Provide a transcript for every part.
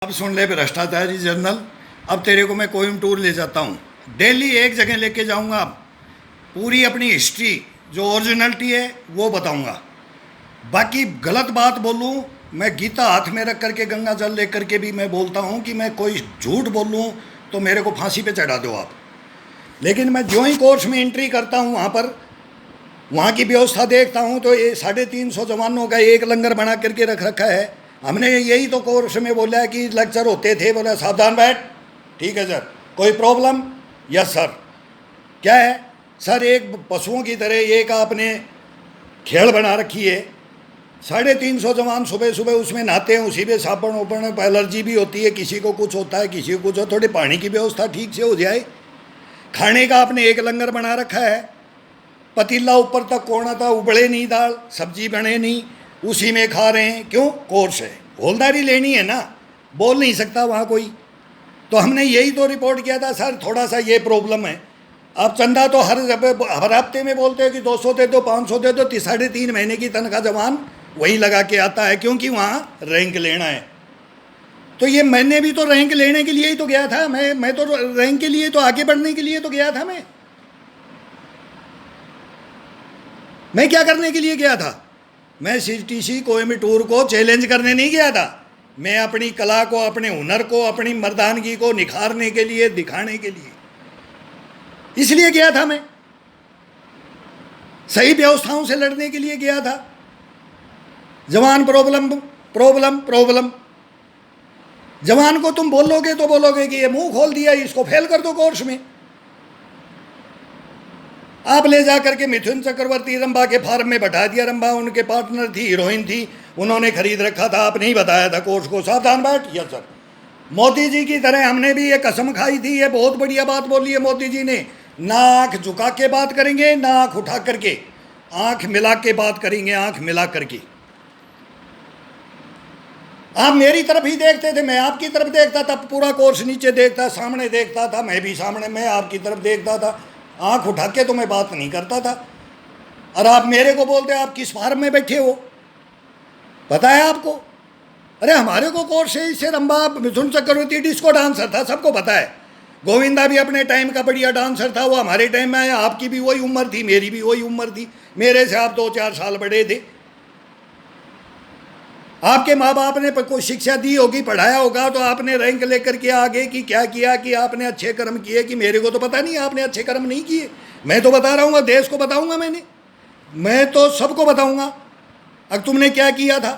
अब सुन ले भ्रष्टाचारी जर्नल। अब तेरे को मैं कोयम्बटूर ले जाता हूँ, दिल्ली एक जगह लेके जाऊँगा, पूरी अपनी हिस्ट्री जो ओरिजिनलिटी है वो बताऊँगा। बाकी गलत बात बोलूँ, मैं गीता हाथ में रख करके गंगा जल ले करके भी मैं बोलता हूँ कि मैं कोई झूठ बोलूँ तो मेरे को फांसी पे चढ़ा दो आप। लेकिन मैं जो ही कोर्स में एंट्री करता हूँ वहाँ पर वहाँ की व्यवस्था देखता हूँ तो ये 350 जवानों का एक लंगर बना करके रख रखा है। हमने यही तो कोर्स में बोला है कि लेक्चर होते थे, बोला सावधान बैठ, ठीक है सर, कोई प्रॉब्लम, यस सर। क्या है सर, एक पशुओं की तरह एक आपने खेल बना रखी है। 350 जवान सुबह सुबह उसमें नहाते हैं, उसी में साबुन ओपन एलर्जी भी होती है, किसी को कुछ होता है, किसी को कुछ हो, थोड़ी पानी की व्यवस्था ठीक से हो जाए। खाने का आपने एक लंगर बना रखा है, पतीला ऊपर तक कोना था, उबले नहीं दाल, सब्जी बने नहीं, उसी में खा रहे हैं। क्यों? कोर्स है, होलदारी लेनी है ना, बोल नहीं सकता वहाँ कोई। तो हमने यही तो रिपोर्ट किया था सर, थोड़ा सा ये प्रॉब्लम है। आप चंदा तो हर हफ्ते में बोलते हैं कि 200 दे दो, 500 दे दो, 3.5 महीने की तनख्वाह जवान वही लगा के आता है, क्योंकि वहाँ रैंक लेना है। तो ये मैंने भी तो रैंक लेने के लिए ही तो गया था, मैं तो रैंक के लिए तो आगे बढ़ने के लिए तो गया था। मैं क्या करने के लिए गया था? मैं सीटीसी कोयम्बटूर को चैलेंज करने नहीं गया था, मैं अपनी कला को, अपने हुनर को, अपनी मर्दानगी को निखारने के लिए, दिखाने के लिए, इसलिए गया था। मैं सही व्यवस्थाओं से लड़ने के लिए गया था। जवान प्रॉब्लम प्रॉब्लम प्रॉब्लम, जवान को तुम बोलोगे तो बोलोगे कि ये मुंह खोल दिया, इसको फेल कर दो कोर्स में। आप ले जा करके मिथुन चक्रवर्ती रंभा के फार्म में बैठा दिया। रंभा उनके पार्टनर थी, हीरोइन थी, उन्होंने खरीद रखा था, आपने ही बताया था कोर्स को, सावधान बैठ। Yes sir. मोदी जी की तरह हमने भी ये कसम खाई थी, ये बहुत बढ़िया बात बोली है मोदी जी ने, ना आँख झुका के बात करेंगे, ना आँख उठा करके, आँख मिला के बात करेंगे, आँख मिला करके। आप मेरी तरफ ही देखते थे, मैं आपकी तरफ देखता था, पूरा कोर्स नीचे देखता, सामने देखता था, मैं भी सामने, मैं आपकी तरफ देखता था, आंख उठा के तो मैं बात नहीं करता था। और आप मेरे को बोलते आप किस फार्म में बैठे हो, पता है आपको? अरे हमारे को कोर्स है, इससे रंभा, मिथुन चक्रवर्ती डिस्को डांसर था, सबको पता है। गोविंदा भी अपने टाइम का बढ़िया डांसर था, वो हमारे टाइम में आया। आपकी भी वही उम्र थी, मेरी भी वही उम्र थी, मेरे से आप 2-4 साल बड़े थे। आपके माँ बाप ने कोई शिक्षा दी होगी, पढ़ाया होगा, तो आपने रैंक लेकर के आगे की क्या किया कि आपने अच्छे कर्म किए, कि मेरे को तो पता नहीं आपने अच्छे कर्म नहीं किए। मैं तो बता रहा हूँ, देश को बताऊंगा, मैं तो सबको बताऊंगा अब तुमने क्या किया था।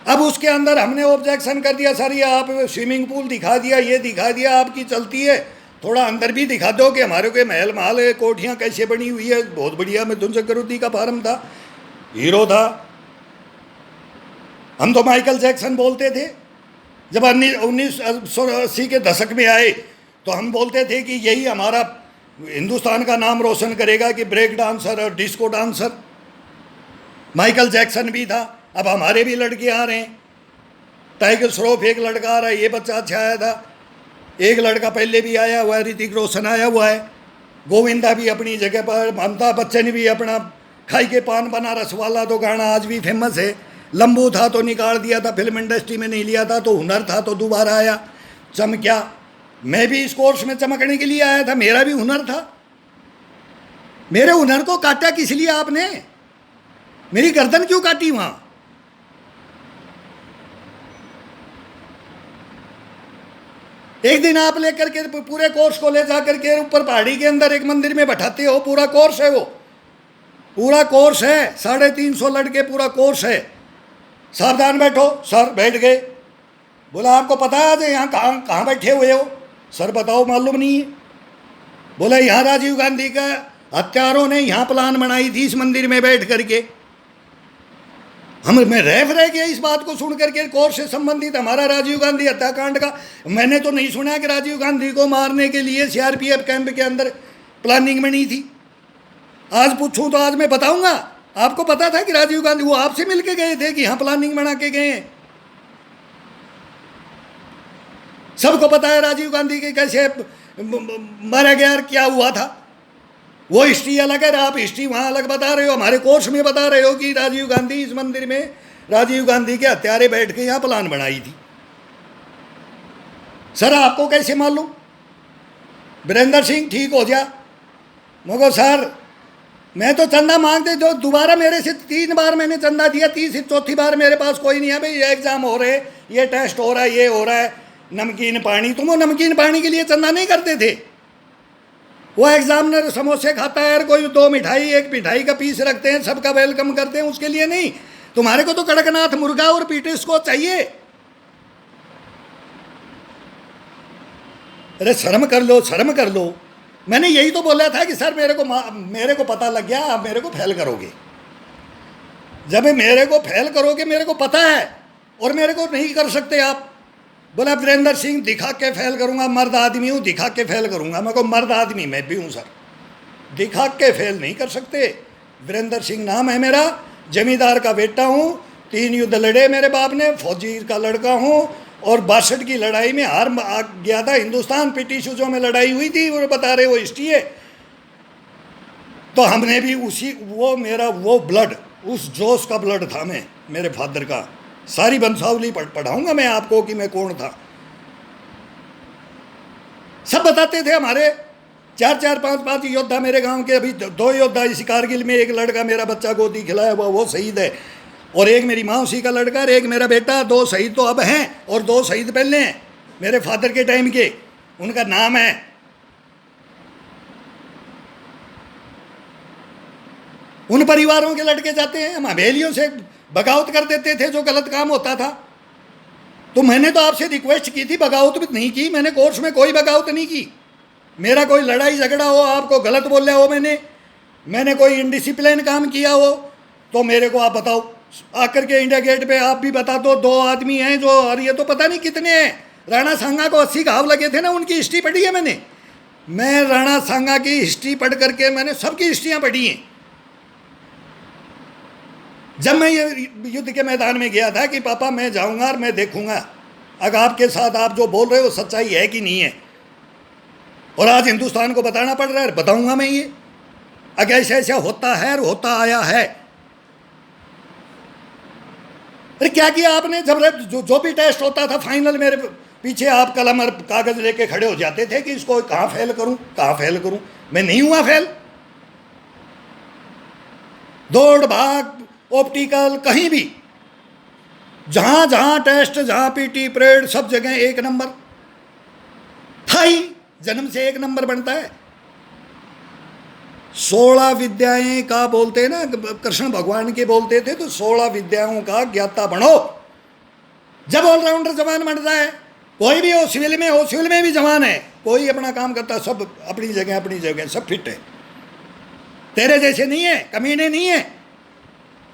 अब उसके अंदर हमने ऑब्जेक्शन कर दिया, सर ये आप स्विमिंग पूल दिखा दिया, ये दिखा दिया, आपकी चलती है, थोड़ा अंदर भी दिखा दो कि हमारे को महल महल है, कोठियाँ कैसे बनी हुई है, बहुत बढ़िया। मिथुन चक्रवर्ती का फार्म था, हीरो था। हम तो माइकल जैक्सन बोलते थे। जब 1980 के दशक में आए तो हम बोलते थे कि यही हमारा हिंदुस्तान का नाम रोशन करेगा, कि ब्रेक डांसर और डिस्को डांसर। माइकल जैक्सन भी था, अब हमारे भी लड़के आ रहे हैं। टाइगर श्रॉफ एक लड़का आ रहा है, ये बच्चा अच्छा आया था, एक लड़का पहले भी आया हुआ है, ऋतिक रोशन आया हुआ है। गोविंदा भी अपनी जगह पर, अमिताभ बच्चन भी अपना खाई के पान बनारस वाला तो गाना आज भी फेमस है। लंबू था तो निकाल दिया था, फिल्म इंडस्ट्री में नहीं लिया था, तो हुनर था तो दोबारा आया, चमक्या। मैं भी इस कोर्स में चमकने के लिए आया था, मेरा भी हुनर था। मेरे हुनर को काटा किस लिए आपने? मेरी गर्दन क्यों काटी वहां? एक दिन आप लेकर के पूरे कोर्स को ले जाकर के ऊपर पहाड़ी के अंदर एक मंदिर में बैठाते हो, पूरा कोर्स है, वो पूरा कोर्स है, 350 लड़के, पूरा कोर्स है। सावधान बैठो, सर बैठ गए। बोला आपको पता है आज यहाँ कहाँ बैठे हुए हो? सर बताओ, मालूम नहीं है। बोला यहाँ राजीव गांधी का हत्यारों ने यहाँ प्लान बनाई थी, इस मंदिर में बैठ करके। मैं रह गया इस बात को सुन करके। कोर्स से संबंधित हमारा राजीव गांधी हत्याकांड का मैंने तो नहीं सुना कि राजीव गांधी को मारने के लिए सीआरपीएफ कैंप के अंदर प्लानिंग बनी थी। आज पूछूं तो आज मैं बताऊंगा। आपको पता था कि राजीव गांधी वो आपसे मिलके गए थे कि यहाँ प्लानिंग बना के गए हैं? सबको पता है राजीव गांधी के कैसे मारा गया, क्या हुआ था। वो हिस्ट्री अलग है, आप हिस्ट्री वहाँ अलग बता रहे हो, हमारे कोर्स में बता रहे हो कि राजीव गांधी इस मंदिर में राजीव गांधी के हत्यारे बैठ के यहाँ प्लान बनाई थी। सर आपको कैसे मालूम? वीरेंद्र सिंह ठीक हो जा, मगर सर मैं तो चंदा मांगते जो दोबारा मेरे से 3 बार मैंने चंदा दिया, चौथी बार मेरे पास कोई नहीं है। भाई ये एग्ज़ाम हो रहे, ये टेस्ट हो रहा है, ये हो रहा है, नमकीन पानी। तुम वो नमकीन पानी के लिए चंदा नहीं करते थे? वो एग्जामिनर समोसे खाता है और कोई 2 मिठाई 1 मिठाई का पीस रखते हैं, सबका वेलकम करते हैं, उसके लिए नहीं। तुम्हारे को तो कड़कनाथ मुर्गा और पीटिस को चाहिए। अरे शर्म कर लो, शर्म कर लो। मैंने यही तो बोला था कि सर मेरे को पता लग गया, आप मेरे को फेल करोगे। जब मेरे को फेल करोगे, मेरे को पता है, और मेरे को नहीं कर सकते आप। बोला वीरेंद्र सिंह दिखा के फेल करूंगा, मर्द आदमी हूँ, दिखा के फेल करूंगा। मैं को मर्द आदमी मैं भी हूँ सर, दिखा के फेल नहीं कर सकते। वीरेंद्र सिंह नाम है मेरा, जमींदार का बेटा हूँ, 3 युद्ध लड़े मेरे बाप ने, फौजी का लड़का हूँ, और 62 की लड़ाई में हार गया था हिंदुस्तान। पीटी सूजों में लड़ाई हुई थी, वो बता रहे वो हिस्ट्री है। तो हमने भी उसी वो मेरा वो ब्लड, उस जोश का ब्लड था मैं, मेरे फादर का। सारी वंशावली पढ़ाऊंगा मैं आपको कि मैं कौन था। सब बताते थे हमारे 4-4 5-5 योद्धा मेरे गांव के। अभी 2 योद्धा इसी कारगिल में, एक लड़का मेरा बच्चा गोदी खिलाया वो शहीद है, और एक मेरी मौसी का लड़का और एक मेरा बेटा। 2 शहीद तो अब हैं और 2 शहीद पहले हैं मेरे फादर के टाइम के। उनका नाम है, उन परिवारों के लड़के जाते हैं। हम हवेलियों से बगावत कर देते थे जो गलत काम होता था। तो मैंने तो आपसे रिक्वेस्ट की थी, बगावत भी नहीं की मैंने। कोर्स में कोई बगावत नहीं की। मेरा कोई लड़ाई झगड़ा हो, आपको गलत बोला हो मैंने कोई इनडिसिप्लिन काम किया हो, तो मेरे को आप बताओ। आकर के इंडिया गेट पे आप भी बता दो। 2 आदमी हैं जो, और ये तो पता नहीं कितने हैं। राणा सांगा को 80 घाव लगे थे ना, उनकी हिस्ट्री पढ़ी है मैंने। मैं राणा सांगा की हिस्ट्री पढ़ करके मैंने सबकी हिस्ट्रियाँ पढ़ी हैं। जब मैं ये युद्ध के मैदान में गया था कि पापा मैं जाऊंगा और मैं देखूंगा अगर आपके साथ आप जो बोल रहे हो सच्चाई है कि नहीं है। और आज हिंदुस्तान को बताना पड़ रहा है, बताऊंगा मैं ये अगर ऐसा ऐसा होता है और होता आया है। अरे क्या किया आपने? जब जो भी टेस्ट होता था फाइनल, मेरे पीछे आप कलम और कागज लेके खड़े हो जाते थे कि इसको कहाँ फेल करूं, कहाँ फेल करूं। मैं नहीं हुआ फेल। दौड़ भाग ऑप्टिकल कहीं भी, जहां जहां टेस्ट, जहां पीटी परेड, सब जगह 1 नंबर था ही। जन्म से 1 नंबर बनता है। 16 विद्याएं का बोलते हैं ना, कृष्ण भगवान के बोलते थे, तो 16 विद्याओं का ज्ञाता बनो। जब ऑलराउंडर जवान बनता है, कोई भी हो, सिविल में हो, सिविल में भी जवान है, कोई अपना काम करता, सब अपनी जगह सब फिट है। तेरे जैसे नहीं है, कमीने नहीं है,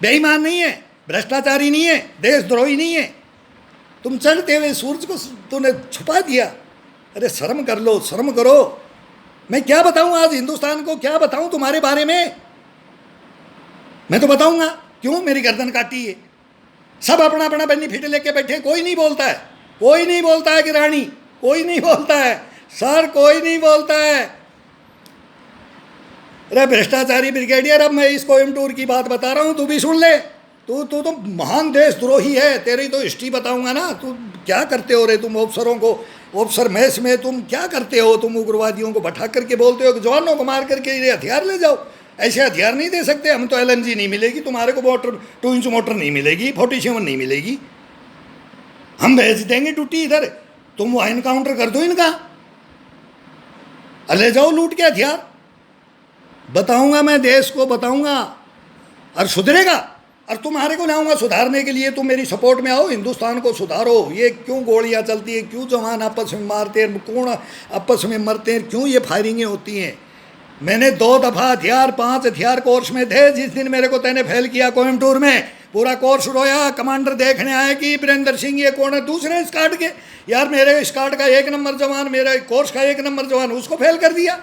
बेईमान नहीं है, भ्रष्टाचारी नहीं है, देशद्रोही नहीं है। तुम चढ़ते हुए सूरज को तूने छुपा दिया। अरे शर्म कर लो, शर्म करो। मैं क्या बताऊं आज हिंदुस्तान को, क्या बताऊं तुम्हारे बारे में? मैं तो बताऊंगा क्यों मेरी गर्दन काटी है। सब अपना अपना बेनिफिट लेके बैठे, कोई नहीं बोलता है, कोई नहीं बोलता है कि रानी, कोई नहीं बोलता है सर, कोई नहीं बोलता है। अरे भ्रष्टाचारी ब्रिगेडियर, अब मैं इस कोयम्बटूर की बात बता रहा हूँ, तू भी सुन ले। तू तो महान देशद्रोही है, तेरी तो हिस्ट्री बताऊंगा ना। तू क्या करते हो रे तुम अफसरों को, अफसर मैस में तुम क्या करते हो? तुम उग्रवादियों को बैठा करके बोलते हो कि जवानों को मार करके ये हथियार ले जाओ। ऐसे हथियार नहीं दे सकते हम तो। LMG नहीं मिलेगी तुम्हारे को, मोटर 2 इंच मोटर नहीं मिलेगी, 47 नहीं मिलेगी। हम भेज देंगे टूटी इधर, तुम वहाँ इनकाउंटर कर दो इनका, ले जाओ लूट के हथियार। बताऊंगा मैं, देश को बताऊंगा और सुधरेगा। और तुम्हारे को लाऊंगा सुधारने के लिए। तुम मेरी सपोर्ट में आओ, हिंदुस्तान को सुधारो। ये क्यों गोलियां चलती हैं, क्यों जवान आपस में मारते हैं, कौन आपस में मरते हैं, क्यों ये फायरिंगें होती हैं? मैंने 2 दफ़ा हथियार 5 हथियार कोर्स में थे। जिस दिन मेरे को तैने फेल किया कोयम्बटूर में, पूरा कोर्स रोया। कमांडर देखने आए कि वीरेंद्र सिंह ये कौन है, दूसरे स्क्वाड के। यार मेरे स्क्वाड का 1 नंबर जवान, मेरे कोर्स का 1 नंबर जवान, उसको फेल कर दिया।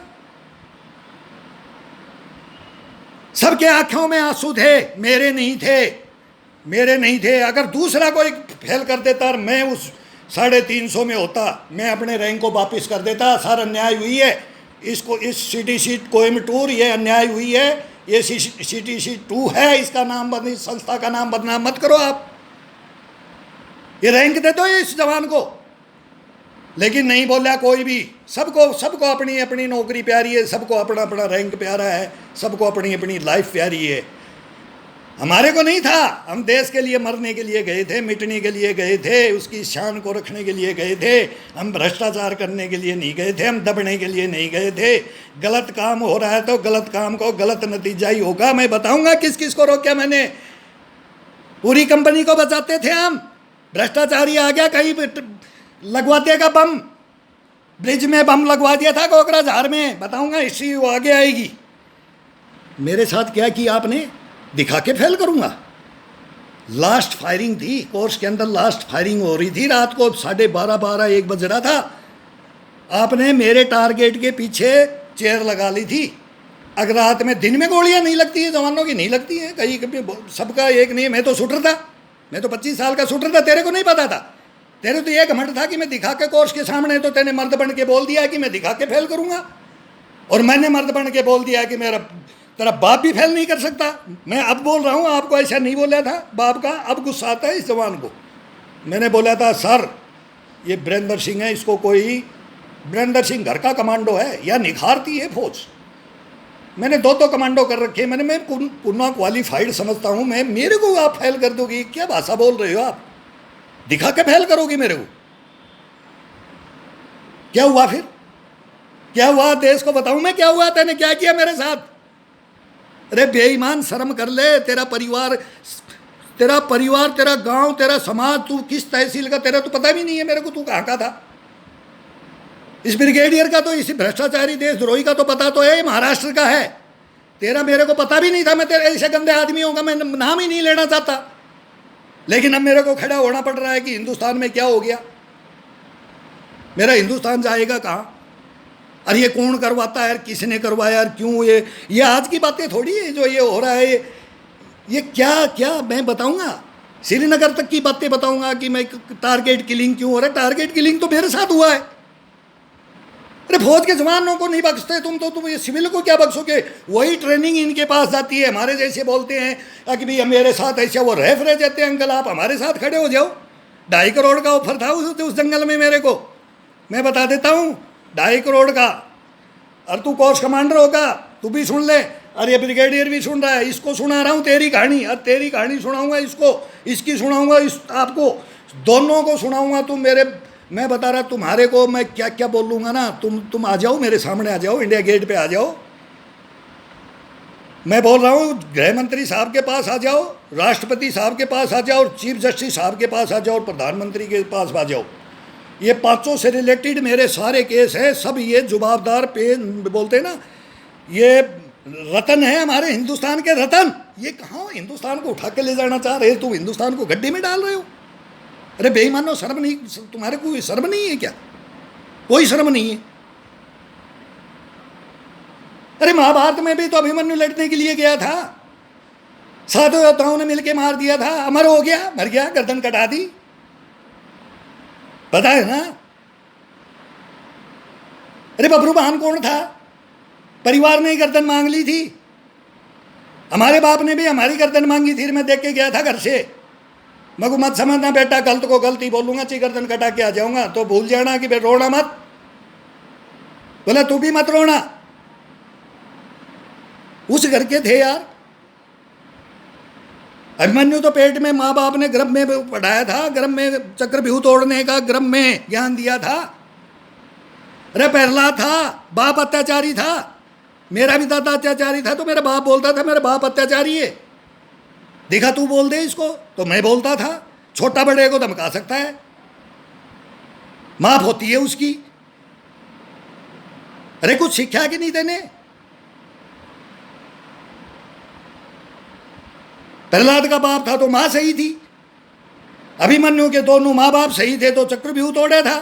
सबके आंखों में आंसू थे, मेरे नहीं थे। अगर दूसरा कोई फेल कर देता और मैं उस 350 में होता, मैं अपने रैंक को वापस कर देता। सर अन्याय हुई है, इसको इस CTC कोयम्बटूर ये अन्याय हुई है, ये CTC 2 है, इसका नाम संस्था का नाम बदनाम मत करो आप। ये रैंक दे दो इस जवान को। लेकिन नहीं बोला कोई भी। सबको सबको अपनी अपनी नौकरी प्यारी है, सबको अपना अपना रैंक प्यारा है, सबको अपनी अपनी लाइफ प्यारी है। हमारे को नहीं था। हम देश के लिए मरने के लिए गए थे, मिटने के लिए गए थे, उसकी शान को रखने के लिए गए थे। हम भ्रष्टाचार करने के लिए नहीं गए थे, हम दबने के लिए नहीं गए थे। गलत काम हो रहा है तो गलत काम को गलत नतीजा ही होगा। मैं बताऊंगा किस किस को रोका मैंने। पूरी कंपनी को बचाते थे हम। भ्रष्टाचारी आ गया, कहीं लगवा देगा बम, ब्रिज में बम लगवा दिया था कोकराझार में। बताऊंगा, हिस्ट्री वो आगे आएगी। मेरे साथ क्या किया आपने, दिखा के फेल करूंगा। लास्ट फायरिंग थी कोर्स के अंदर, लास्ट फायरिंग हो रही थी रात को 12:30 1 बज रहा था। आपने मेरे टारगेट के पीछे चेयर लगा ली थी। अगर रात में, दिन में गोलियां नहीं लगती है जवानों की, नहीं लगती है कहीं कभी, सबका एक नहीं। मैं तो शूटर था, मैं तो 25 साल का शूटर था। तेरे को नहीं पता था। तेरे तो ये घमंड था कि मैं दिखा के कोर्स के सामने, तो तेने मर्द बन के बोल दिया कि मैं दिखा के फेल करूंगा। और मैंने मर्द बन के बोल दिया कि मेरा तेरा बाप भी फेल नहीं कर सकता। मैं अब बोल रहा हूँ, आपको ऐसा नहीं बोला था बाप का। अब गुस्सा आता है इस जवान को। मैंने बोला था सर ये वीरेंद्र सिंह है, इसको कोई, वीरेंद्र सिंह घर का कमांडो है या निखारती है फौज। मैंने 2 कमांडो कर रखे। मैं पुनः क्वालिफाइड समझता हूँ मैं। मेरे को आप फेल कर दोगी, क्या भाषा बोल रहे हो आप? दिखा के फेल करोगी मेरे को? क्या हुआ फिर? क्या हुआ देश को बताऊं मैं? क्या हुआ? तेने क्या किया मेरे साथ? अरे बेईमान, शर्म कर ले। तेरा परिवार, तेरा गांव, तेरा समाज, तू किस तहसील का, तेरा तो पता भी नहीं है मेरे को तू कहाँ का था। इस ब्रिगेडियर का तो, इस भ्रष्टाचारी देशद्रोही का तो पता तो है, महाराष्ट्र का है। तेरा मेरे को पता भी नहीं था। मैं तेरे ऐसे गंदे आदमियों का मैं नाम ही नहीं लेना चाहता। लेकिन अब मेरे को खड़ा होना पड़ रहा है कि हिंदुस्तान में क्या हो गया। मेरा हिंदुस्तान जाएगा कहाँ? अरे ये कौन करवाता है यार, किसने करवाया यार, क्यों? ये आज की बातें थोड़ी है जो ये हो रहा है। ये क्या क्या मैं बताऊंगा? श्रीनगर तक की बातें बताऊंगा कि मैं टारगेट किलिंग क्यों हो रहा है। टारगेट किलिंग तो मेरे साथ हुआ है। अरे फौज के जवानों को नहीं बख्शते तुम, तो तुम ये सिविल को क्या बख्शोगे? वही ट्रेनिंग इनके पास जाती है। हमारे जैसे बोलते हैं कि भैया मेरे साथ ऐसे, वो रेफ रह जाते हैं, अंकल आप हमारे साथ खड़े हो जाओ। 2.5 करोड़ का ऑफर था उस जंगल में मेरे को। मैं बता देता हूँ, 2.5 करोड़ का। और तू कोर्स कमांडर होगा, तू भी सुन ले। और ये ब्रिगेडियर भी सुन रहा है, इसको सुना रहा हूँ तेरी कहानी। और तेरी कहानी सुनाऊंगा इसको, इसकी सुनाऊंगा इस आपको, दोनों को सुनाऊंगा। तुम मेरे, मैं बता रहा तुम्हारे को मैं क्या क्या बोल लूँगा ना। तुम आ जाओ, मेरे सामने आ जाओ, इंडिया गेट पे आ जाओ। मैं बोल रहा हूँ गृह मंत्री साहब के पास आ जाओ, राष्ट्रपति साहब के पास आ जाओ, और चीफ जस्टिस साहब के पास आ जाओ, और प्रधानमंत्री के पास आ जाओ। ये 500 से रिलेटेड मेरे सारे केस हैं। सब ये जुबाबदार पे बोलते हैं ना, ये रतन है हमारे हिंदुस्तान के रतन। ये कहाँ हिंदुस्तान को उठा के ले जाना चाह रहे हो? तुम हिंदुस्तान को गड्ढे में डाल रहे हो। अरे बेईमानो, शर्म नहीं? तुम्हारे को शर्म नहीं है क्या? कोई शर्म नहीं है? अरे महाभारत में भी तो अभिमन्यु लड़ने के लिए गया था, सातों योद्धाओं ने मिलकर मार दिया था, अमर हो गया, मर गया, गर्दन कटा दी। पता है ना? अरे बब्रूवाहन कौन था? परिवार ने गर्दन मांग ली थी। हमारे बाप ने भी हमारी गर्दन मांगी थी। मैं देख के गया था घर से। मगु मत समझना बेटा, गलत को गलती बोलूंगा, ची गर्दन कटा के आ जाऊंगा तो भूल जाना कि रोना मत। बोला तू भी मत रोना। उस घर के थे यार। अभिमन्यु तो पेट में माँ बाप ने गर्भ में पढ़ाया था, गर्भ में चक्रव्यूह तोड़ने का गर्भ में ज्ञान दिया था। अरे प्रहलाद था, बाप अत्याचारी था। मेरा भी दादा अत्याचारी था, तो मेरा बाप बोलता था मेरा बाप अत्याचारी है। देखा तू बोल दे इसको, तो मैं बोलता था। छोटा बड़े को धमका सकता है, माफ होती है उसकी। अरे कुछ शिक्षा की नहीं देने। प्रहलाद का बाप था तो मां सही थी। अभिमन्यु के दोनों माँ बाप सही थे तो चक्रव्यूह तोड़ा था,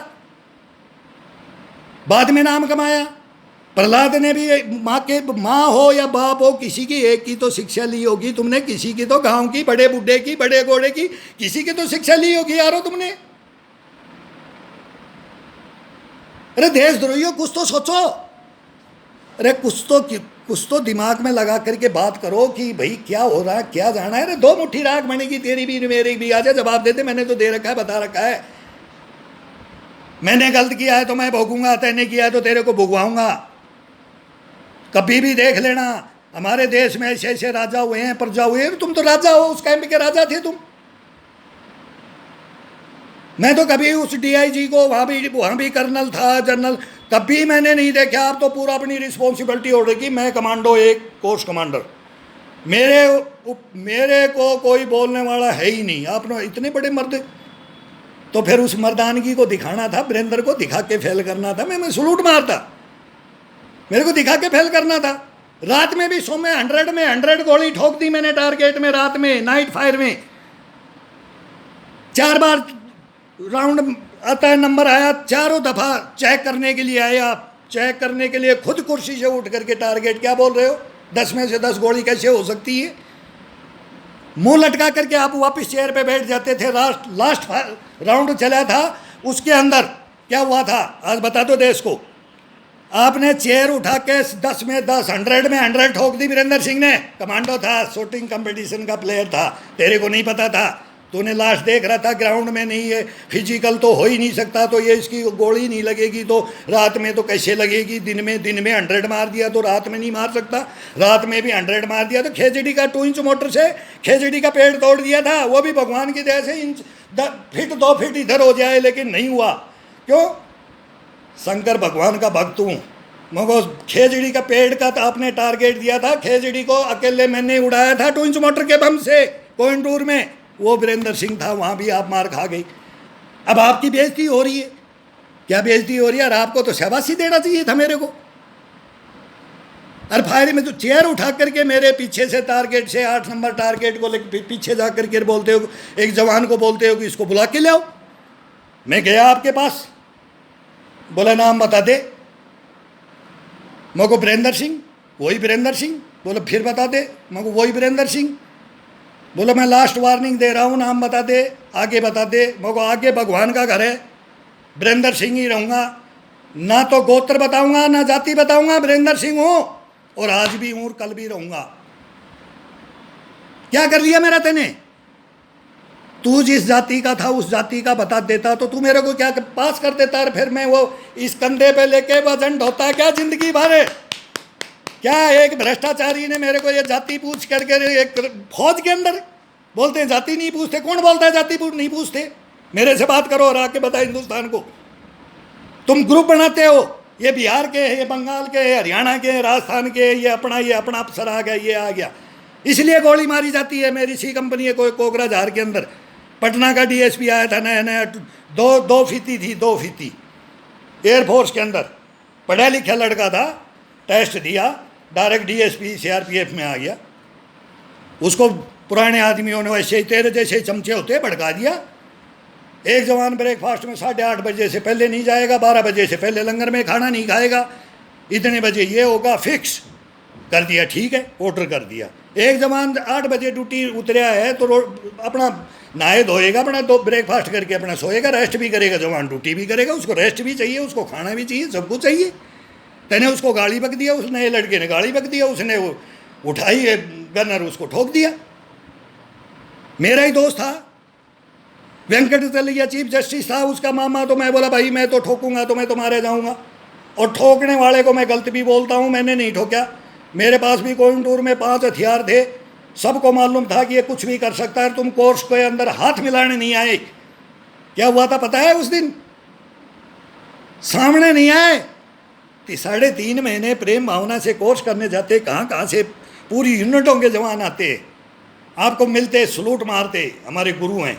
बाद में नाम कमाया। प्रहलाद ने भी माँ हो या बाप हो, किसी की एक की तो शिक्षा ली होगी तुमने, किसी की तो गांव की, बड़े बुड्ढे की, बड़े घोड़े की, किसी की तो शिक्षा ली होगी यारो तुमने। अरे देशद्रोहियों कुछ तो सोचो। अरे कुछ तो कुछ तो दिमाग में लगा करके बात करो कि भाई क्या हो रहा है, क्या जाना है। अरे दो मुट्ठी राख बनेगी, तेरी भी मेरी भी। आजा जवाब देते, मैंने तो दे रखा है, बता रखा है। मैंने गलत किया है तो मैं भोगूंगा, तैने किया है तो तेरे को भुगवाऊंगा। कभी भी देख लेना, हमारे देश में ऐसे ऐसे राजा हुए हैं, प्रजा हुए हैं। तुम तो राजा हो, उस टाइम के राजा थे तुम। मैं तो कभी उस डीआईजी को, वहाँ भी कर्नल था, जनरल, कभी मैंने नहीं देखा। आप तो पूरा अपनी रिस्पॉन्सिबिलिटी हो रही कि मैं कमांडो, एक कोर्स कमांडर, मेरे को कोई बोलने वाला है ही नहीं। आपने इतने बड़े मर्द, तो फिर उस मर्दानगी को दिखाना था, वीरेंद्र को दिखा के फेल करना था। मैं सलूट मारता, मेरे को दिखा के फेल करना था। रात में भी 100 में 100 गोली ठोक दी मैंने टारगेट में, रात में नाइट फायर में। 4 बार राउंड आता है, नंबर आया, चारों दफ़ा चेक करने के लिए आए। आप चेक करने के लिए खुद कुर्सी से उठ करके टारगेट, क्या बोल रहे हो, 10 में से 10 गोली कैसे हो सकती है। मुंह लटका करके आप वापस चेयर पे बैठ जाते थे। लास्ट राउंड चला था, उसके अंदर क्या हुआ था आज बता दो देश को। आपने चेयर उठा के 10 में 10, 100 में 100 ठोक दी वीरेंद्र सिंह ने। कमांडो था, शूटिंग कंपटीशन का प्लेयर था, तेरे को नहीं पता था। तूने लास्ट देख रहा था, ग्राउंड में नहीं है, फिजिकल तो हो ही नहीं सकता, तो ये इसकी गोली नहीं लगेगी तो रात में तो कैसे लगेगी। दिन में 100 मार दिया तो रात में नहीं मार सकता, रात में भी 100 मार दिया तो खेजड़ी का 2 इंच मोटर से खेजड़ी का पेड़ तोड़ दिया था। वो भी भगवान की दया से 2 फीट इधर हो जाए, लेकिन नहीं हुआ। क्यों? शंकर भगवान का भक्त हूँ। मगर खेजड़ी का पेड़ का तो आपने टारगेट दिया था, खेजड़ी को अकेले मैंने उड़ाया था 2 इंच मोटर के बम से कोयंटूर में। वो वीरेंद्र सिंह था, वहाँ भी आप मार खा गई। अब आपकी बेइज्जती हो रही है। क्या बेइज्जती हो रही है? और आपको तो शाबाशी देना चाहिए था मेरे को। और फायरिंग में तो चेयर उठा करके मेरे पीछे से टारगेट से 8 नंबर टारगेट को पीछे जा करके बोलते हो, एक जवान को बोलते हो कि इसको बुला के ले आओ। मैं गया आपके पास, बोला नाम बता दे। मैं को वीरेंद्र सिंह, वही वीरेंद्र सिंह। बोला फिर बता दे। मैं को वही वीरेंद्र सिंह। बोला मैं लास्ट वार्निंग दे रहा हूँ, नाम बता दे, आगे बता दे। मैं को आगे भगवान का घर है, वीरेंद्र सिंह ही रहूँगा, ना तो गोत्र बताऊँगा ना जाति बताऊँगा, वीरेंद्र सिंह हूँ और आज भी हूँ और कल भी रहूँगा। क्या कर लिया मेरा तेने? तू जिस जाति का था उस जाति का बता देता तो तू मेरे को क्या पास कर देता। और फिर मैं वो इस कंधे पे लेके वजन ढोता क्या जिंदगी भर। क्या एक भ्रष्टाचारी ने मेरे को ये जाति पूछ करके, एक फौज के अंदर बोलते हैं जाति नहीं पूछते। कौन बोलता है जाति नहीं पूछते? मेरे से बात करो और आके बता हिंदुस्तान को। तुम ग्रुप बनाते हो, ये बिहार के है, ये बंगाल के है, हरियाणा के, राजस्थान के, ये अपना अफसर आ गया, ये आ गया, इसलिए गोली मारी जाती है। मेरी सी कंपनी है कोकराझार के अंदर, पटना का डीएसपी आया था नया नया, दो फीती थी, 2 फीती एयरफोर्स के अंदर, पढ़ा लिखा लड़का था, टेस्ट दिया, डायरेक्ट डीएसपी सीआरपीएफ में आ गया। उसको पुराने आदमियों ने वैसे ही तेरे जैसे चमचे होते भड़का दिया। एक जवान ब्रेकफास्ट में 8:30 बजे से पहले नहीं जाएगा, 12 बजे से पहले लंगर में खाना नहीं खाएगा, इतने बजे ये होगा, फिक्स कर दिया। ठीक है, ऑर्डर कर दिया। एक जवान 8 बजे ड्यूटी उतरा है तो अपना नहाए धोएगा, अपना ब्रेकफास्ट करके अपना सोएगा, रेस्ट भी करेगा। जवान ड्यूटी भी करेगा, उसको रेस्ट भी चाहिए, उसको खाना भी चाहिए, सब कुछ चाहिए। तेने उसको गाली बक दिया, उस नए लड़के ने गाली बक दिया, उसने वो उठाई गनर, उसको ठोक दिया। मेरा ही दोस्त था, वेंकट तलैया चीफ जस्टिस था, उसका मामा। तो मैं बोला भाई मैं तो ठोकूंगा तो मैं तो मारे जाऊंगा। और ठोकने वाले को मैं गलत भी बोलता हूँ, मैंने नहीं ठोका। मेरे पास भी कोयंटूर में 5 हथियार थे, सबको मालूम था कि ये कुछ भी कर सकता है। तुम कोर्स के अंदर हाथ मिलाने नहीं आए। क्या हुआ था पता है? उस दिन सामने नहीं आए। 3.5 महीने प्रेम भावना से कोर्स करने जाते, कहाँ से पूरी यूनिटों के जवान आते, आपको मिलते, सलूट मारते। हमारे गुरु हैं।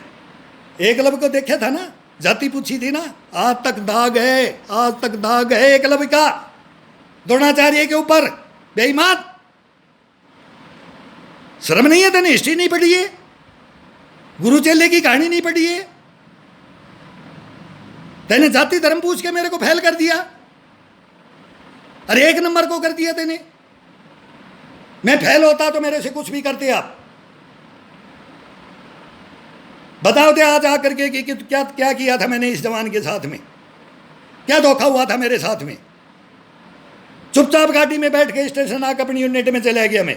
एकलव्य को देखा था ना, जाति पूछी थी ना, आज तक दाग है, आज तक दाग है एकलव्य का द्रोणाचार्य के ऊपर। बेईमान, शर्म नहीं है तेने? हिस्ट्री नहीं पढ़ी है? गुरु चेले की कहानी नहीं पढ़ी है? तेने जाति धर्म पूछ के मेरे को फेल कर दिया। अरे 1 नंबर को कर दिया तेने। मैं फेल होता तो मेरे से कुछ भी करते आप। बताओ थे आज आकर के कि क्या किया था मैंने इस जवान के साथ में, क्या धोखा हुआ था मेरे साथ में। चुपचाप गाड़ी में बैठ के स्टेशन आकर अपनी यूनिट में चला गया मैं।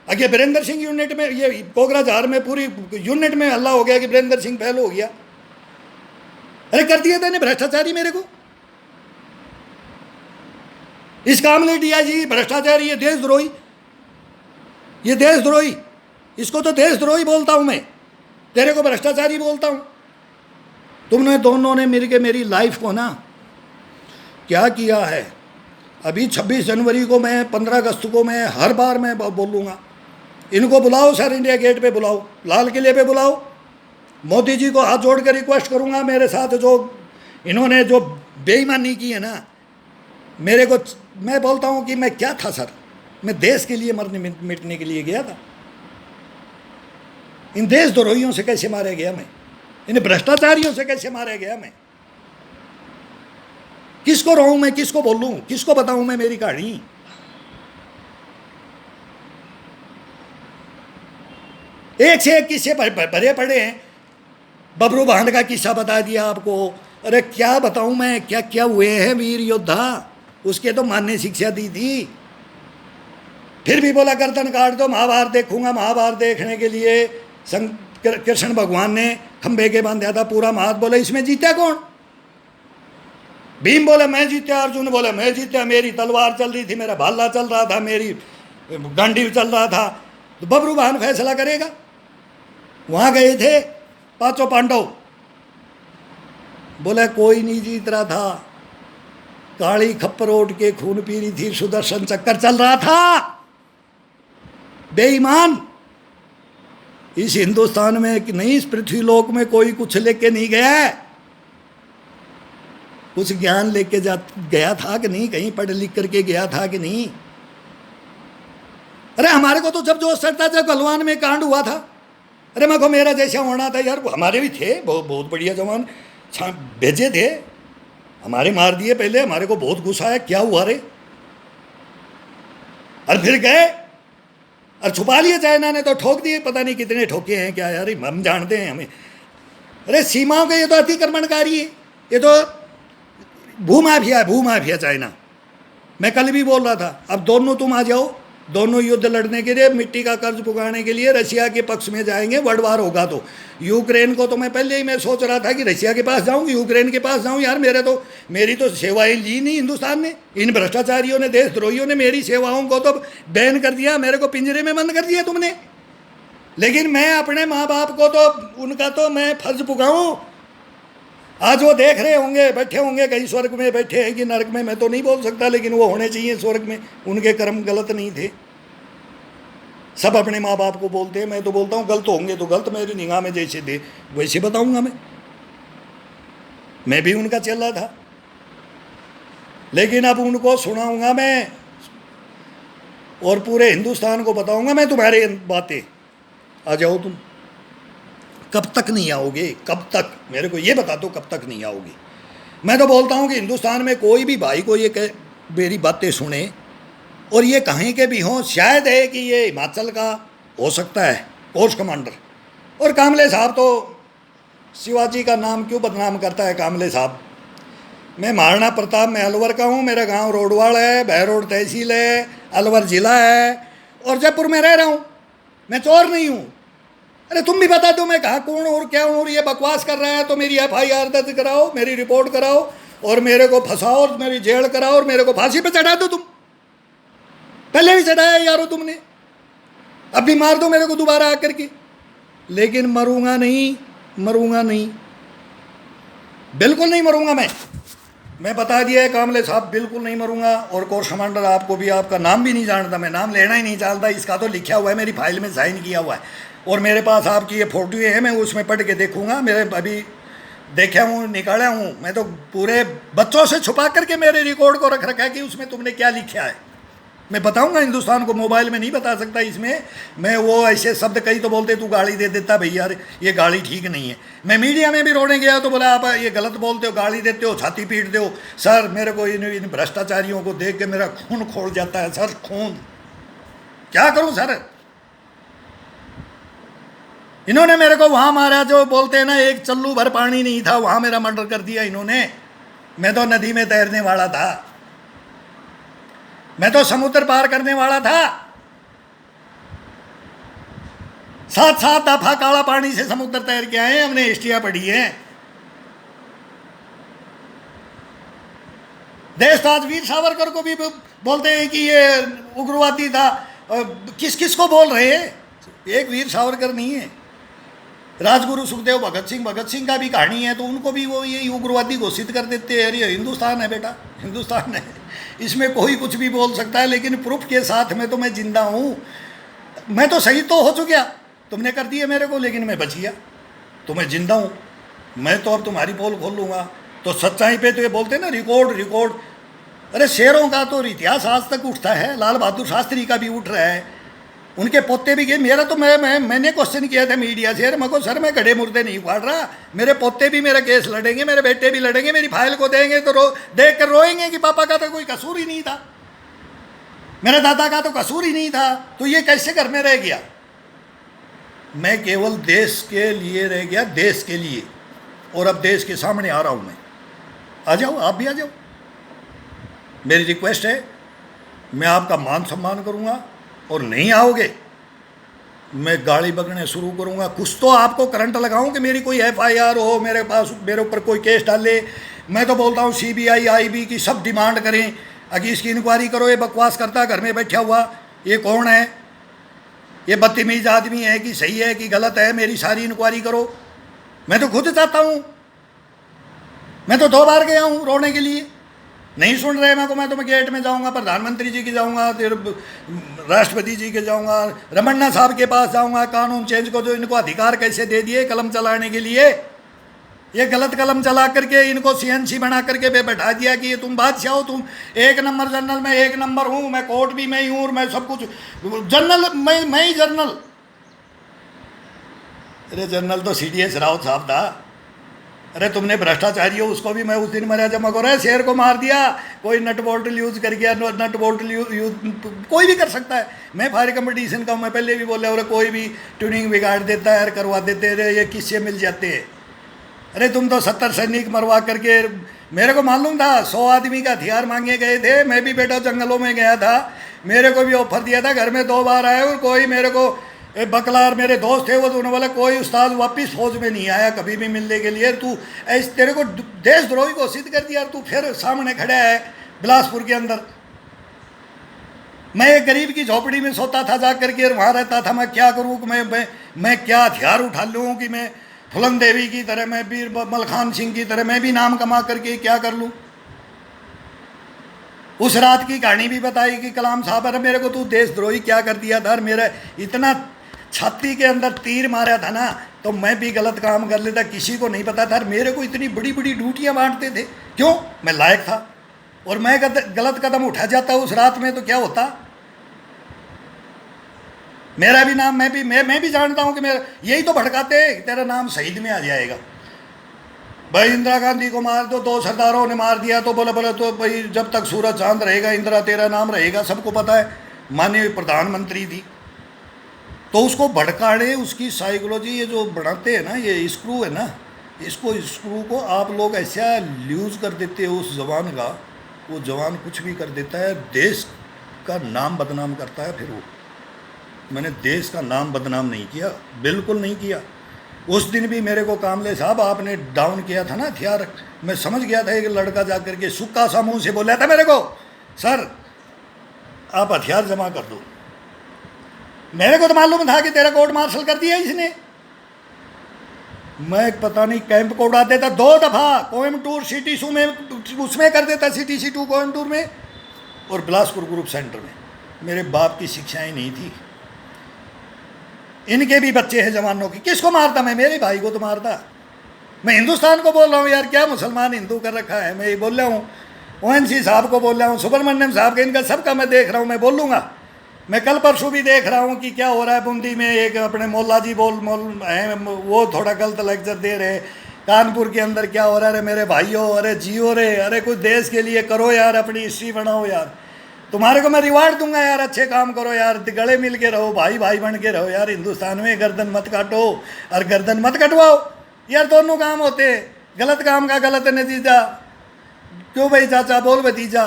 आगे वीरेंद्र सिंह यूनिट में, ये कोकराझार में पूरी यूनिट में हल्ला हो गया कि वीरेंद्र सिंह फेल हो गया। अरे कर दिया था भ्रष्टाचारी मेरे को, इस कामले डीआईजी भ्रष्टाचारी, ये देशद्रोही, ये देशद्रोही, इसको तो देशद्रोही बोलता हूं मैं, तेरे को भ्रष्टाचारी बोलता हूं। तुमने दोनों ने मिलकर मेरी लाइफ को ना क्या किया है। अभी 26 जनवरी को मैं, 15 अगस्त को मैं, हर बार मैं बोलूँगा, इनको बुलाओ सर, इंडिया गेट पे बुलाओ, लाल किले पे बुलाओ, मोदी जी को हाथ जोड़ कर रिक्वेस्ट करूँगा, मेरे साथ जो इन्होंने जो बेईमानी की है ना, मेरे को, मैं बोलता हूँ कि मैं क्या था सर, मैं देश के लिए मरने मिटने के लिए गया था। इन देशद्रोहियों से कैसे मारा गया मैं, इन भ्रष्टाचारियों से कैसे मारा गया मैं, किसको रहूं मैं, किसको बोलूं, किसको बताऊं मैं मेरी कहानी। एक से एक किस्से भरे पड़े हैं। बबरू भांड का किस्सा बता दिया आपको। अरे क्या बताऊं मैं, क्या क्या हुए हैं वीर योद्धा, उसके तो मान ने शिक्षा दी थी, फिर भी बोला गर्दन काट दो, महाभारत देखूंगा। महाभारत देखने के लिए कृष्ण भगवान ने खंबे के बांधा था पूरा महाभारत, बोले इसमें जीता कौन? भीम बोले मैं जीता, अर्जुन बोले मैं जीता, मेरी तलवार चल रही थी, मेरा भाला चल रहा था, मेरी गांडीव चल रहा था। तो बबरू भान फैसला करेगा। वहां गए थे पांचों पांडव, बोले कोई नहीं जीत रहा था, काली खप्पर ओढ़ के खून पी रही थी, सुदर्शन चक्कर चल रहा था। बेईमान, इस हिंदुस्तान में नहीं, इस पृथ्वी लोक में कोई कुछ लेके नहीं गया है, कुछ ज्ञान लेके गया था कि नहीं, कहीं पढ़ लिख करके गया था कि नहीं। अरे हमारे को तो जब जोश चढ़ता, जब गलवान में कांड हुआ था, अरे मैं को मेरा जैसा होना था यार, हमारे भी थे बहुत बढ़िया जवान भेजे थे, हमारे मार दिए पहले, हमारे को बहुत गुस्सा आया, क्या हुआ रे, और फिर गए और छुपा लिए, चाइना ने तो ठोक दिए, पता नहीं कितने ठोके हैं क्या यार, हम जानते हैं हमें। अरे सीमाओं के ये तो अतिक्रमणकारी है, ये तो भूमाफिया है, भूमाफिया चाइना। मैं कल भी बोल रहा था, अब दोनों तुम आ जाओ, दोनों युद्ध लड़ने के लिए, मिट्टी का कर्ज पुगाने के लिए रशिया के पक्ष में जाएंगे, वर्ल्ड वार होगा। तो यूक्रेन को तो मैं पहले ही मैं सोच रहा था कि रशिया के पास जाऊं, यूक्रेन के पास जाऊं। यार मेरी तो सेवाएं ली नहीं हिंदुस्तान ने, इन भ्रष्टाचारियों ने, देशद्रोहियों ने मेरी सेवाओं को तो बैन कर दिया, मेरे को पिंजरे में बंद कर दिया तुमने। लेकिन मैं अपने माँ बाप को तो, उनका तो मैं फर्ज पुगाऊँ। आज वो देख रहे होंगे, बैठे होंगे, कहीं स्वर्ग में बैठे हैं कि नरक में, मैं तो नहीं बोल सकता, लेकिन वो होने चाहिए स्वर्ग में, उनके कर्म गलत नहीं थे। सब अपने माँ बाप को बोलते हैं, मैं तो बोलता हूँ गलत होंगे तो गलत, मेरी निगाह में जैसे दे वैसे बताऊंगा। मैं भी उनका चेला था, लेकिन अब उनको सुनाऊंगा मैं और पूरे हिंदुस्तान को बताऊंगा मैं तुम्हारी बातें। आ जाओ तुम, कब तक नहीं आओगे, कब तक, मेरे को ये बता दो कब तक नहीं आओगे। मैं तो बोलता हूँ कि हिंदुस्तान में कोई भी भाई को ये मेरी बातें सुने और ये कहीं के भी हों, शायद है कि ये हिमाचल का हो सकता है कोर्स कमांडर, और कामले साहब तो शिवाजी का नाम क्यों बदनाम करता है कामले साहब। मैं महाराणा प्रताप, मैं अलवर का हूँ, मेरा गांव रोडवाड़ है, बहरोड तहसील है, अलवर ज़िला है, और जयपुर में रह रहा हूँ, मैं चोर नहीं हूँ। अरे तुम भी बता दो मैं कहाँ कौन और क्या हूँ, और ये बकवास कर रहा है तो मेरी FIR दर्ज कराओ, मेरी रिपोर्ट कराओ, और मेरे को फंसाओ, और मेरी जेल कराओ, और मेरे को फांसी पे चढ़ा दो। तुम पहले भी चढ़ाया यारो तुमने, अब भी मार दो मेरे को दोबारा आकर के, लेकिन मरूंगा नहीं, मरूंगा नहीं, बिल्कुल नहीं मरूंगा। मैं बता दिया है कामले साहब, बिल्कुल नहीं मरूंगा। और कोर्स कमांडर आपको भी, आपका नाम भी नहीं जानता, मैं नाम लेना ही नहीं चाहता, इसका तो लिखा हुआ है, मेरी फाइल में साइन किया हुआ है, और मेरे पास आपकी ये फोटो है, मैं उसमें पढ़ के देखूंगा। मेरे अभी देखा हूँ, निकाला हूँ, मैं तो पूरे बच्चों से छुपा करके मेरे रिकॉर्ड को रख रखा है कि उसमें तुमने क्या लिखा है। मैं बताऊंगा हिंदुस्तान को, मोबाइल में नहीं बता सकता। इसमें मैं वो ऐसे शब्द कई तो बोलते, तू गाली दे देता भैया, ये गाली ठीक नहीं है। मैं मीडिया में भी रोने गया तो बोला आप ये गलत बोलते हो, गाली देते हो, छाती पीटते हो। सर मेरे को इन भ्रष्टाचारियों को देख के मेरा खून खोल जाता है सर, खून, क्या करूं सर। इन्होंने मेरे को वहां मारा, जो बोलते हैं ना एक चल्लू भर पानी नहीं था, वहां मेरा मर्डर कर दिया इन्होंने। मैं तो नदी में तैरने वाला था। मैं तो समुद्र पार करने वाला था, 7-7 दफा काला पानी से समुद्र तैर के आए, हमने हिस्ट्रियां पढ़ी है। देशराज वीर सावरकर को भी बोलते हैं कि ये उग्रवादी था। किस किस को बोल रहे हैं? एक वीर सावरकर नहीं है, राजगुरु सुखदेव भगत सिंह का भी कहानी है, तो उनको भी वो ये उग्रवादी घोषित कर देते हैं। अरे हिंदुस्तान है बेटा, हिंदुस्तान है, इसमें कोई कुछ भी बोल सकता है, लेकिन प्रूफ के साथ में तो मैं जिंदा हूँ। मैं तो शहीद तो हो चुका, तुमने कर दिया मेरे को, लेकिन मैं बच गया, तो मैं जिंदा हूँ। मैं तो अब तुम्हारी पोल खोल लूँगा। तो सच्चाई पे तो ये बोलते हैं ना, रिकॉर्ड। अरे शेरों का तो इतिहास आज तक उठता है, लाल बहादुर शास्त्री का भी उठ रहा है, उनके पोते भी गए। मेरा तो मैंने क्वेश्चन किया था मीडिया से, अरे मको सर मैं गड्ढे मुर्दे नहीं उखाड़ रहा, मेरे पोते भी मेरा केस लड़ेंगे, मेरे बेटे भी लड़ेंगे, मेरी फाइल को देंगे तो देख कर रोएंगे कि पापा का तो कोई कसूर ही नहीं था, मेरे दादा का तो कसूर ही नहीं था, तो ये कैसे घर में रह गया? मैं केवल देश के लिए रह गया, देश के लिए। और अब देश के सामने आ रहा हूं मैं, आ जाओ, आप भी आ जाओ। मेरी रिक्वेस्ट है, मैं आपका मान सम्मान करूंगा, और नहीं आओगे मैं गाड़ी बगने शुरू करूंगा। कुछ तो आपको करंट लगाऊं कि मेरी कोई FIR हो, मेरे पास मेरे ऊपर कोई केस डाले। मैं तो बोलता हूं CBI IB की सब डिमांड करें, अगर इसकी इंक्वायरी करो। ये बकवास करता घर में बैठा हुआ, ये कौन है? ये बदतमीज आदमी है कि सही है कि गलत है? मेरी सारी इंक्वायरी करो। मैं तो खुद चाहता हूँ, मैं तो 2 बार गया हूँ रोने के लिए, नहीं सुन रहे मेरे को। मैं तो मैं गेट में जाऊंगा, प्रधानमंत्री जी के जाऊंगा, राष्ट्रपति जी के जाऊंगा, रमन्ना साहब के पास जाऊंगा, कानून चेंज को जो इनको अधिकार कैसे दे दिए कलम चलाने के लिए, ये गलत कलम चला करके इनको CNC बना करके बैठा दिया कि ये तुम बादशाह हो, तुम 1 नंबर जनरल, मैं 1 नंबर हूँ, मैं कोर्ट भी मैं ही हूँ, मैं सब कुछ जनरल, मैं ही जनरल। अरे जनरल तो CDS रावत साहब था। अरे तुमने भ्रष्टाचारी हो, उसको भी मैं उस दिन मरा जमा कर शेर को मार दिया, कोई नट बोल्ट यूज कर गया, नट बोल्ट यूज कोई भी कर सकता है। मैं फायर कंपटीशन का, मैं पहले भी बोला, और कोई भी ट्यूनिंग बिगाड़ देता है, करवा देते हैं, ये किससे मिल जाते हैं। अरे तुम तो 70 सैनिक मरवा करके, मेरे को मालूम था 100 आदमी का हथियार मांगे गए थे। मैं भी बेटा जंगलों में गया था, मेरे को भी ऑफर दिया था, घर में 2 बार आए, और कोई मेरे को बकलार मेरे दोस्त थे, वो तो उन्होंने बोला कोई उस्ताद वापस फौज में नहीं आया कभी भी मिलने के लिए, तू ऐसे तेरे को देशद्रोही घोषित कर दिया, तू फिर सामने खड़ा है बिलासपुर के अंदर। मैं एक गरीब की झोपड़ी में सोता था जा करके, वहाँ रहता था। मैं क्या करूँ कि मैं क्या हथियार उठा लूँ कि मैं फुलन देवी की तरह, मैं बीर मलखान सिंह की तरह मैं भी नाम कमा करके क्या कर लूँ। उस रात की कहानी भी बताई कि कलाम साहब, अरे मेरे को तू देशद्रोही क्या कर दिया था, मेरा इतना छाती के अंदर तीर मारा था ना, तो मैं भी गलत काम कर लेता, किसी को नहीं पता था। मेरे को इतनी बड़ी बड़ी ड्यूटियां बांटते थे, क्यों? मैं लायक था, और मैं गलत कदम उठा जाता उस रात में तो क्या होता? मेरा भी नाम, मैं भी जानता हूं कि मेरा, यही तो भड़काते, तेरा नाम शहीद में आ जाएगा। भाई इंदिरा गांधी को मार दो, 2 सरदारों ने मार दिया, तो बोले तो भाई जब तक सूरज चांद रहेगा इंदिरा तेरा नाम रहेगा, सबको पता है, माननीय प्रधानमंत्री थी। तो उसको भड़काने, उसकी साइकोलॉजी ये जो बढ़ाते हैं ना, ये स्क्रू है ना, इसको स्क्रू को आप लोग ऐसा यूज कर देते हो उस जवान का, वो जवान कुछ भी कर देता है, देश का नाम बदनाम करता है। फिर वो, मैंने देश का नाम बदनाम नहीं किया, बिल्कुल नहीं किया। उस दिन भी मेरे को कामले साहब आपने डाउन किया था ना हथियार, मैं समझ गया था। एक लड़का जा करके सुक्का सा मुंह से बोला था मेरे को, सर आप हथियार जमा कर दो। मेरे को तो मालूम था कि तेरा कोर्ट मार्शल कर दिया इसने। मैं पता नहीं कैंप को उड़ा देता 2 दफा, कोयम्बटूर CTC में, उसमें कर देता, CTC2 कोयम्बटूर में, और बिलासपुर ग्रुप सेंटर में। मेरे बाप की शिक्षाएं नहीं थी। इनके भी बच्चे हैं जवानों की, किसको मारता मैं? मेरे भाई को तो मारता। मैं हिंदुस्तान को बोल रहा हूँ यार, क्या मुसलमान हिंदू कर रखा है। मैं ये बोल रहा हूँ, ONC साहब को बोल रहा हूँ, सुब्रमण्यम साहब के, इनका सबका मैं देख रहा हूँ, मैं बोलूँगा। मैं कल परसों भी देख रहा हूँ कि क्या हो रहा है बूंदी में। एक अपने मोल्ला जी वो थोड़ा गलत लेक्चर दे रहे। कानपुर के अंदर क्या हो रहा है? मेरे भाइयों, अरे जियो रे, अरे कुछ देश के लिए करो यार, अपनी हिस्ट्री बनाओ यार। तुम्हारे को मैं रिवार्ड दूंगा यार, अच्छे काम करो यार, गले मिल के रहो, भाई भाई बन के रहो यार हिंदुस्तान में। गर्दन मत काटो और गर्दन मत कटवाओ यार, दोनों काम होते। गलत काम का गलत नतीजा। क्यों भाई चाचा? बोल भतीजा।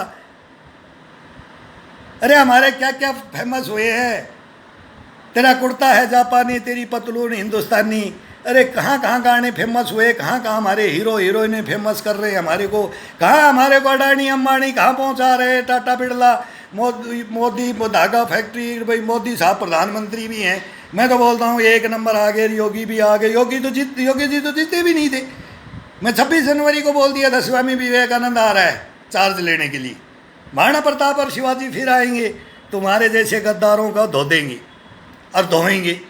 अरे हमारे क्या क्या फेमस हुए हैं, तेरा कुर्ता है जापानी, तेरी पतलून हिंदुस्तानी। अरे कहाँ कहाँ गाने फेमस हुए, कहाँ कहाँ हमारे हीरो हीरोइनें फेमस कर रहे हैं हमारे को, कहाँ हमारे को अडानी अंबानी कहाँ पहुँचा रहे हैं, टाटा बिरला, मोदी धागा फैक्ट्री। भाई मोदी साहब प्रधानमंत्री भी हैं, मैं तो बोलता हूँ एक नंबर आ गए, योगी भी आ गए। योगी जी तो जीते भी नहीं थे। मैं 26 जनवरी को बोल दिया था स्वामी विवेकानंद आ रहा है चार्ज लेने के लिए, महाराणा प्रताप और शिवाजी फिर आएंगे, तुम्हारे जैसे गद्दारों का धो देंगे और धोएंगे।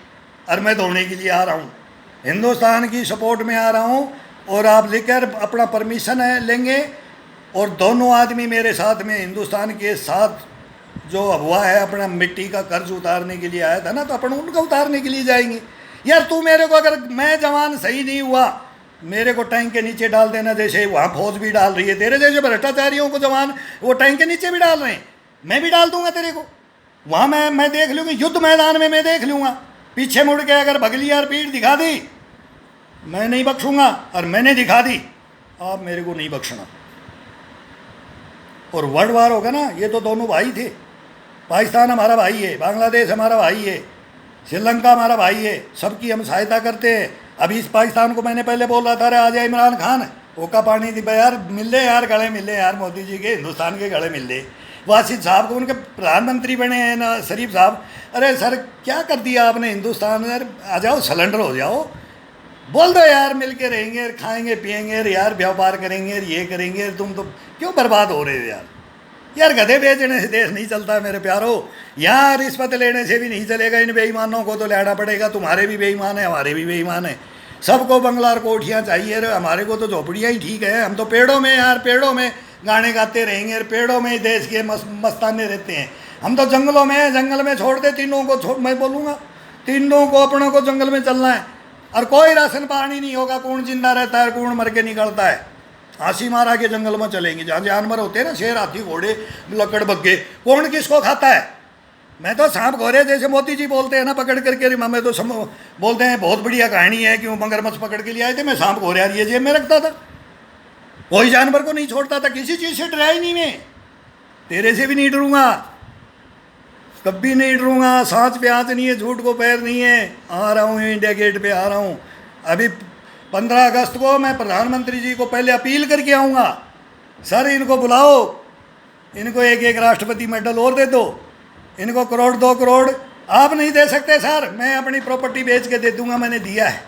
और मैं धोने के लिए आ रहा हूँ, हिंदुस्तान की सपोर्ट में आ रहा हूँ। और आप लेकर अपना परमिशन है लेंगे, और दोनों आदमी मेरे साथ में हिंदुस्तान के साथ जो हुआ है, अपना मिट्टी का कर्ज उतारने के लिए आया था ना, तो अपन उनका उतारने के लिए जाएंगे। यार तू मेरे को, अगर मैं जवान सही नहीं हुआ, मेरे को टैंक के नीचे डाल देना, जैसे वहाँ फौज भी डाल रही है, तेरे जैसे भ्रष्टाचारियों को जवान वो टैंक के नीचे भी डाल रहे हैं, मैं भी डाल दूंगा तेरे को। वहाँ मैं देख लूँगी, युद्ध मैदान में मैं देख लूँगा, पीछे मुड़ के अगर भगली यार पीठ दिखा दी, मैं नहीं बख्शूंगा। और मैंने दिखा दी, आप मेरे को नहीं बख्शना। और वर्ल्ड वार होगा ना, ये तो दोनों भाई थे, पाकिस्तान हमारा भाई है, बांग्लादेश हमारा भाई है, श्रीलंका हमारा भाई है, सबकी हम सहायता करते हैं। अभी इस पाकिस्तान को मैंने पहले बोल रहा था, अरे आ जाए इमरान खान, ओका पानी दी यार, मिल ले यार, गले मिल ले यार, मोदी जी के हिंदुस्तान के गले मिल ले। वासिद साहब को, उनके प्रधानमंत्री बने हैं ना शरीफ साहब, अरे सर क्या कर दिया आपने हिंदुस्तान में, यार आ जाओ सिलेंडर हो जाओ, बोल दो यार, मिल के रहेंगे, खाएंगे पिएंगे यार, व्यापार करेंगे, ये करेंगे। तुम तो क्यों बर्बाद हो रहे हो यार? यार गधे बेचने से देश नहीं चलता मेरे प्यारो, यहाँ रिश्वत लेने से भी नहीं चलेगा। इन बेईमानों को तो लेना पड़ेगा, तुम्हारे भी बेईमान है, हमारे भी बेईमान है, सबको बंगला और कोठियाँ चाहिए। हमारे को तो झोपड़ियाँ ही ठीक है, हम तो पेड़ों में यार, पेड़ों में गाने गाते रहेंगे, पेड़ों में ही देश के मस्ताने रहते हैं। हम तो जंगलों में, जंगल में छोड़ दे तीनों को, मैं बोलूँगा तीनों को, अपनों को जंगल में चलना है। और कोई राशन पानी नहीं होगा, कौन जिंदा रहता है, कौन मर के निकलता है। हांसी मारा के जंगल में चलेंगे, जहाँ जानवर होते हैं ना, शेर हाथी घोड़े लकड़ बग्गे, कौन किसको खाता है। मैं तो सांप घोड़े जैसे मोदी जी बोलते हैं ना, पकड़ करके, मैं तो बोलते हैं बहुत बढ़िया कहानी है, क्यों मगरमच्छ पकड़ के लिए आए थे, मैं सांप घोड़े यार ये जेब में रखता था, कोई जानवर को नहीं छोड़ता था, किसी चीज़ से डरा ही नहीं। मैं तेरे से भी नहीं डरूंगा, कभी नहीं डरूंगा। सांच पे हाथ नहीं है, झूठ को पैर नहीं है। आ रहा हूँ इंडिया गेट पे आ रहा हूँ। अभी 15 अगस्त को मैं प्रधानमंत्री जी को पहले अपील करके आऊँगा, सर इनको बुलाओ, इनको एक एक राष्ट्रपति मेडल और दे दो, इनको करोड़ 2 करोड़ आप नहीं दे सकते सर, मैं अपनी प्रॉपर्टी बेच के दे दूंगा। मैंने दिया है,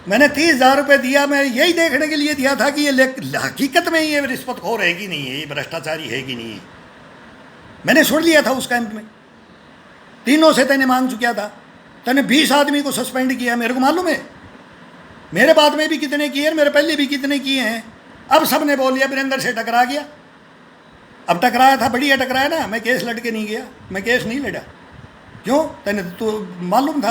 मैंने 30,000 रुपये दिया। मैं यही देखने के लिए दिया था कि ये हकीकत में ये रिश्वतखोर है कि नहीं है, ये भ्रष्टाचारी है कि नहीं है। मैंने सुन लिया था उस कैंप में, तीनों से तैने मांग चुका था, तैने 20 आदमी को सस्पेंड किया, मेरे को मालूम है। मेरे बाद में भी कितने किए, मेरे पहले भी कितने किए हैं। अब सब ने बोल लिया वीरेंद्र से टकरा गया। अब टकराया था, बढ़िया टकराया ना, मैं केस लड़ के नहीं गया, मैं केस नहीं लड़ा। क्यों? तैने तो मालूम था।